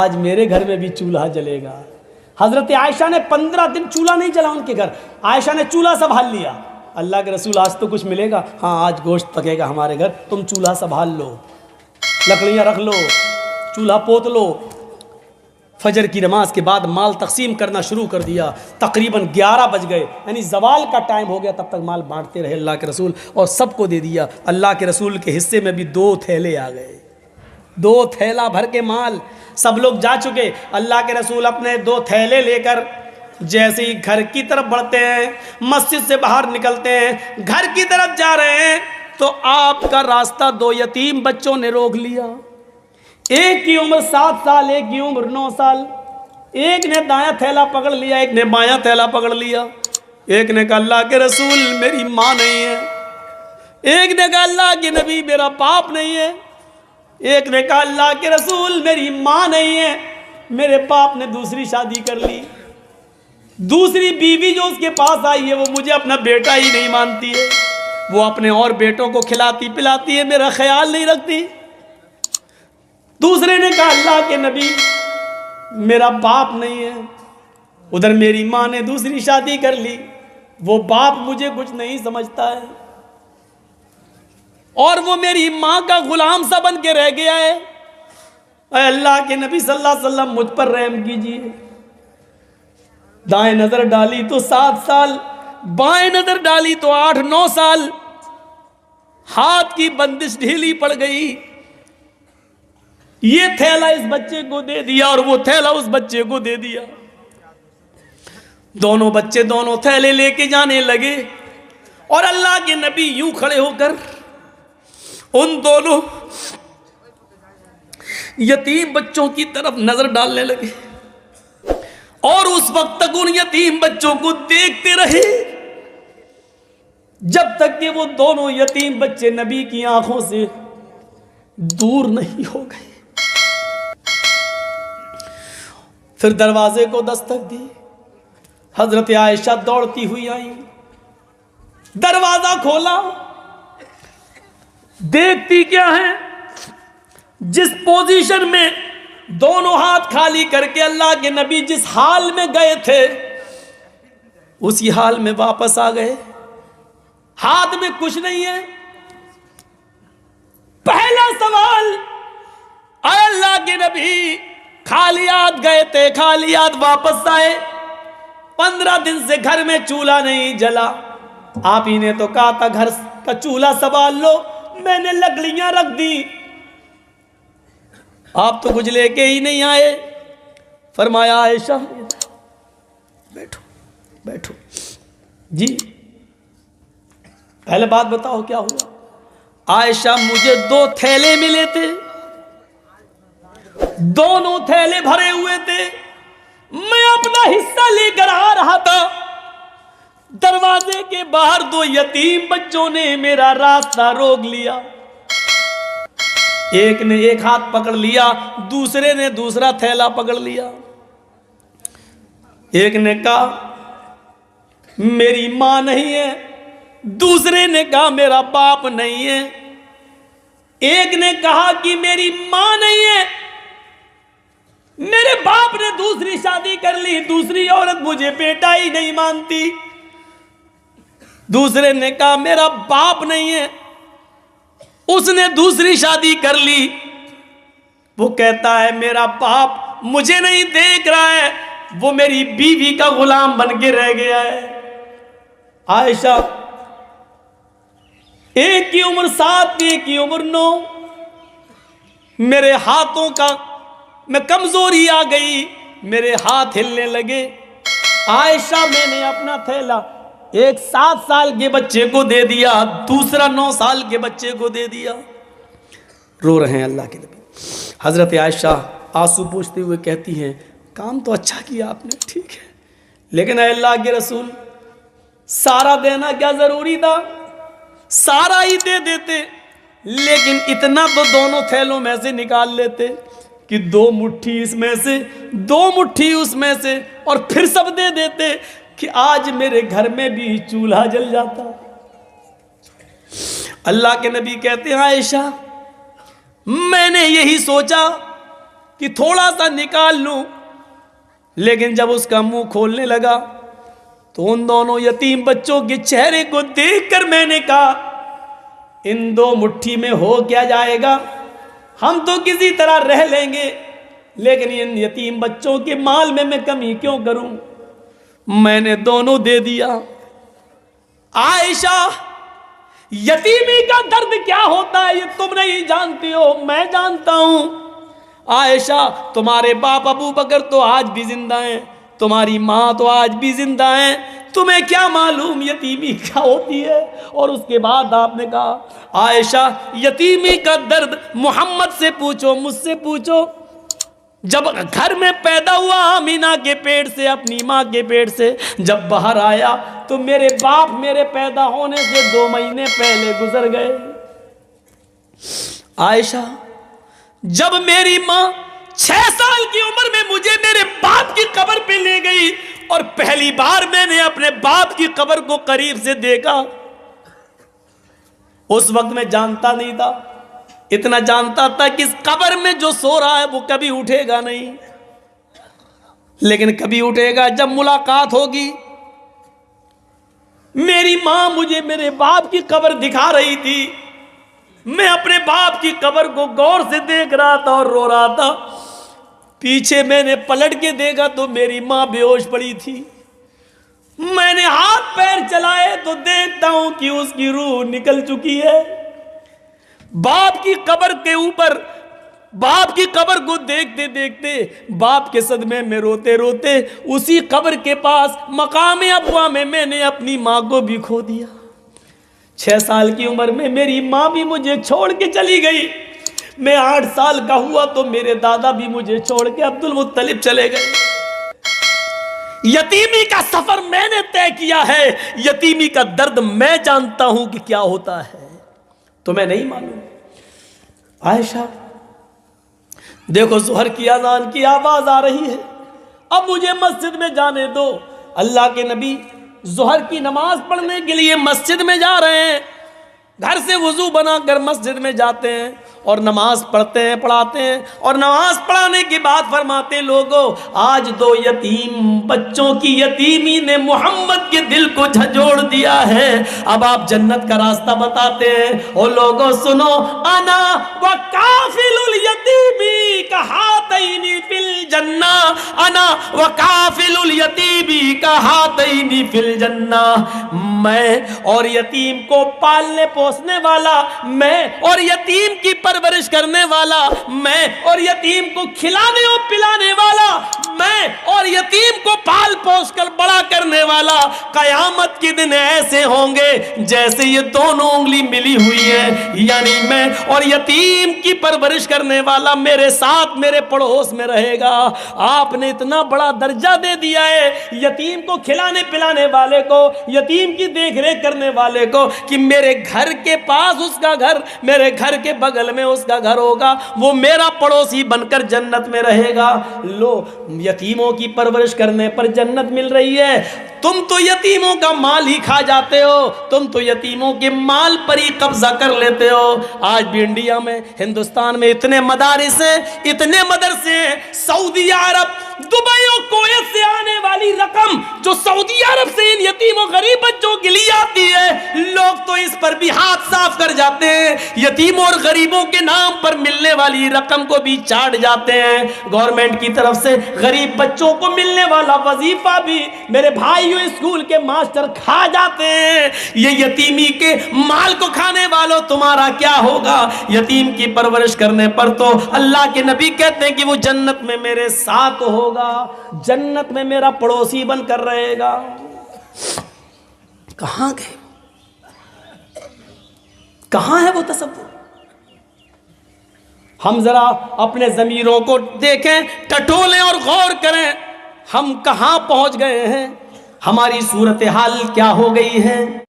आज मेरे घर में भी चूल्हा जलेगा। हजरत आयशा ने 15 दिन चूल्हा नहीं जला उनके घर। आयशा ने चूल्हा संभाल लिया। अल्लाह के रसूल आज तो कुछ मिलेगा, हाँ आज गोश्त पकेगा हमारे घर, तुम चूल्हा संभाल लो, लकड़ियाँ रख लो, चूल्हा पोत लो। फजर की नमाज के बाद माल तकसीम करना शुरू कर दिया। तकरीबन 11 बज गए, यानी जवाल का टाइम हो गया, तब तक माल बांटते रहे अल्लाह के रसूल, और सबको दे दिया। अल्लाह के रसूल के हिस्से में भी 2 थैले आ गए, 2 थैला भर के माल। सब लोग जा चुके। अल्लाह के रसूल अपने 2 थैले लेकर जैसे ही घर की तरफ बढ़ते हैं, मस्जिद से बाहर निकलते हैं, घर की तरफ जा रहे हैं, तो आपका रास्ता 2 यतीम बच्चों ने रोक लिया। एक की उम्र 7 साल, एक की उम्र 9 साल। एक ने दायां थैला पकड़ लिया, एक ने बायां थैला पकड़ लिया। एक ने कहा अल्लाह के रसूल मेरी माँ नहीं है। एक ने कहा अल्लाह के नबी मेरा बाप नहीं है। एक ने कहा अल्लाह के रसूल मेरी माँ नहीं है, मेरे बाप ने दूसरी शादी कर ली। दूसरी बीवी जो उसके पास आई है वो मुझे अपना बेटा ही नहीं मानती है, वो अपने और बेटों को खिलाती पिलाती है, मेरा ख्याल नहीं रखती। दूसरे ने कहा अल्लाह के नबी मेरा बाप नहीं है। उधर मेरी माँ ने दूसरी शादी कर ली, वो बाप मुझे कुछ नहीं समझता है, और वो मेरी माँ का गुलाम सा बन के रह गया है। अल्लाह के नबी सल्लल्लाहु अलैहि वसल्लम मुझ पर रहम कीजिए। दाएं नजर डाली तो 7 साल, बाएं नजर डाली तो 8-9 साल। हाथ की बंदिश ढीली पड़ गई। ये थैला इस बच्चे को दे दिया और वो थैला उस बच्चे को दे दिया। दोनों बच्चे दोनों थैले लेके जाने लगे, और अल्लाह के नबी यूं खड़े होकर उन दोनों यतीम बच्चों की तरफ नजर डालने लगे, और उस वक्त तक उन यतीम बच्चों को देखते रहे जब तक कि वो दोनों यतीम बच्चे नबी की आंखों से दूर नहीं हो गए। फिर दरवाजे को दस्तक दी। हजरत आयशा दौड़ती हुई आई, दरवाजा खोला। देखती क्या है, जिस पोजीशन में दोनों हाथ खाली करके अल्लाह के नबी जिस हाल में गए थे उसी हाल में वापस आ गए। हाथ में कुछ नहीं है। पहला सवाल, अल्लाह के नबी खाली हाथ गए थे, खाली हाथ वापस आए। 15 दिन से घर में चूल्हा नहीं जला। आप ही ने तो कहा था घर का चूल्हा संभाल लो, मैंने लकड़ियां रख दी, आप तो कुछ लेके ही नहीं आए। फरमाया आयशा बैठो बैठो। जी पहले बात बताओ क्या हुआ। आयशा मुझे 2 थैले मिले थे, दोनों थैले भरे हुए थे, मैं अपना हिस्सा लेकर आ रहा था। दरवाजे के बाहर 2 यतीम बच्चों ने मेरा रास्ता रोक लिया। एक ने एक हाथ पकड़ लिया, दूसरे ने दूसरा थैला पकड़ लिया। एक ने कहा मेरी मां नहीं है, दूसरे ने कहा मेरा बाप नहीं है। एक ने कहा कि मेरी मां नहीं है, मेरे बाप ने दूसरी शादी कर ली, दूसरी औरत मुझे बेटा ही नहीं मानती। दूसरे ने कहा मेरा बाप नहीं है, उसने दूसरी शादी कर ली। वो कहता है मेरा बाप मुझे नहीं देख रहा है, वो मेरी बीवी का गुलाम बन के रह गया है। आयशा एक की उम्र 7, एक की उम्र 9। मेरे हाथों का में कमजोरी आ गई, मेरे हाथ हिलने लगे। आयशा मैंने अपना थैला एक 7 साल के बच्चे को दे दिया, दूसरा 9 साल के बच्चे को दे दिया। रो रहे हैं अल्लाह के नबी। हजरत आयशा आंसू पोंछते हुए कहती हैं काम तो अच्छा किया आपने, ठीक है, लेकिन अल्लाह के रसूल सारा देना क्या जरूरी था, सारा ही दे देते, लेकिन इतना तो दोनों थैलों में से निकाल लेते कि 2 मुट्ठी इसमें से 2 मुट्ठी उसमें से, और फिर सब दे देते कि आज मेरे घर में भी चूल्हा जल जाता। अल्लाह के नबी कहते हैं आयशा मैंने यही सोचा कि थोड़ा सा निकाल लूं, लेकिन जब उसका मुंह खोलने लगा तो उन दोनों यतीम बच्चों के चेहरे को देखकर मैंने कहा, इन दो मुट्ठी में हो क्या जाएगा, हम तो किसी तरह रह लेंगे, लेकिन इन यतीम बच्चों के माल में मैं कमी क्यों करूं। मैंने दोनों दे दिया। आयशा, यतीमी का दर्द क्या होता है ये तुम नहीं जानती हो, मैं जानता हूं। आयशा, तुम्हारे बाप अबू बकर तो आज भी जिंदा हैं, तुम्हारी माँ तो आज भी जिंदा हैं, तुम्हें क्या मालूम यतीमी क्या होती है। और उसके बाद आपने कहा, आयशा यतीमी का दर्द मोहम्मद से पूछो, मुझसे पूछो। जब घर में पैदा हुआ आमीना के पेट से, अपनी माँ के पेट से जब बाहर आया तो मेरे बाप मेरे पैदा होने से 2 महीने पहले गुजर गए। आयशा, जब मेरी माँ 6 साल की उम्र में मुझे मेरे बाप की कब्र पे ले गई और पहली बार मैंने अपने बाप की कब्र को करीब से देखा, उस वक्त मैं जानता नहीं था, इतना जानता था कि इस कब्र में जो सो रहा है वो कभी उठेगा नहीं, लेकिन कभी उठेगा जब मुलाकात होगी। मेरी मां मुझे मेरे बाप की कब्र दिखा रही थी, मैं अपने बाप की कब्र को गौर से देख रहा था और रो रहा था। पीछे मैंने पलट के देखा तो मेरी मां बेहोश पड़ी थी। मैंने हाथ पैर चलाए तो देखता हूं कि उसकी रूह निकल चुकी है। बाप की कब्र के ऊपर, बाप की कब्र को देखते देखते, बाप के सदमे में रोते रोते, उसी कब्र के पास मकाम अबवा में मैंने अपनी माँ को भी खो दिया। 6 साल की उम्र में मेरी माँ भी मुझे छोड़ के चली गई। मैं 8 साल का हुआ तो मेरे दादा भी मुझे छोड़ के अब्दुल मुत्तलिब चले गए। यतीमी का सफर मैंने तय किया है, यतीमी का दर्द मैं जानता हूं कि क्या होता है, तुम्हें नहीं मालूम। आयशा, देखो ज़ोहर की अज़ान की आवाज आ रही है, अब मुझे मस्जिद में जाने दो। अल्लाह के नबी ज़ोहर की नमाज पढ़ने के लिए मस्जिद में जा रहे हैं। घर से वुजू बनाकर मस्जिद में जाते हैं और नमाज पढ़ते हैं, पढ़ाते हैं, और नमाज पढ़ाने के बाद फरमाते, लोगों आज 2 यतीम बच्चों की यतीमी ने मोहम्मद के दिल को झंझोड़ दिया है, अब आप जन्नत का रास्ता बताते हैं। और लोगों सुनो, अना व काफिलुल यतीमी कहातैनी फिल जन्ना, अना व काफिलुल यतीमी कहातैनी फिल जन्ना, मैं और यतीम को पालने पोसने वाला, मैं और यतीम की परवरिश करने वाला, मैं और यतीम को खिलाने और पिलाने वाला, मैं और यतीम को पाल पोस कर बड़ा करने वाला, कयामत के दिन ऐसे होंगे जैसे ये दोनों उंगली मिली हुई है। यानी मैं और यतीम की परवरिश करने वाला मेरे साथ मेरे पड़ोस में रहेगा। आपने इतना बड़ा दर्जा दे दिया है यतीम को खिलाने पिलाने वाले को, यतीम की देख रेख करने वाले को, कि मेरे घर के पास उसका घर, मेरे घर के बगल में उसका घर होगा, वो मेरा पड़ोसी बनकर जन्नत में रहेगा। लो, यतीमों की परवरिश करने पर जन्नत मिल रही है। तुम तो यतीमों का माल ही खा जाते हो, तुम तो यतीमों के माल पर ही कब्जा कर लेते हो। आज भी इंडिया में, हिंदुस्तान में इतने मदारिस हैं, इतने मदरसे हैं, सऊदी अरब, दुबई और कुवैत से आने वाली रकम जो सऊदी अरब से इन यतीमों गरीब बच्चों के लिए आती है, लोग तो इस पर भी हाथ साफ कर जाते हैं। यतीमों और गरीबों के नाम पर मिलने वाली रकम को भी चाट जाते हैं। गवर्नमेंट की तरफ से गरीब बच्चों को मिलने वाला वजीफा भी मेरे भाइयों स्कूल के मास्टर खा जाते हैं। ये यतीमी के माल को खाने वालों, तुम्हारा क्या होगा। यतीम की परवरिश करने पर तो अल्लाह के नबी कहते हैं कि वो जन्नत में मेरे साथ होगा, जन्नत में मेरा पड़ोसी बनकर रहेगा। कहां गए, कहां है वो तसव्वुर। हम जरा अपने ज़मीरों को देखें, टटोलें और गौर करें, हम कहां पहुंच गए हैं, हमारी सूरत हाल क्या हो गई है।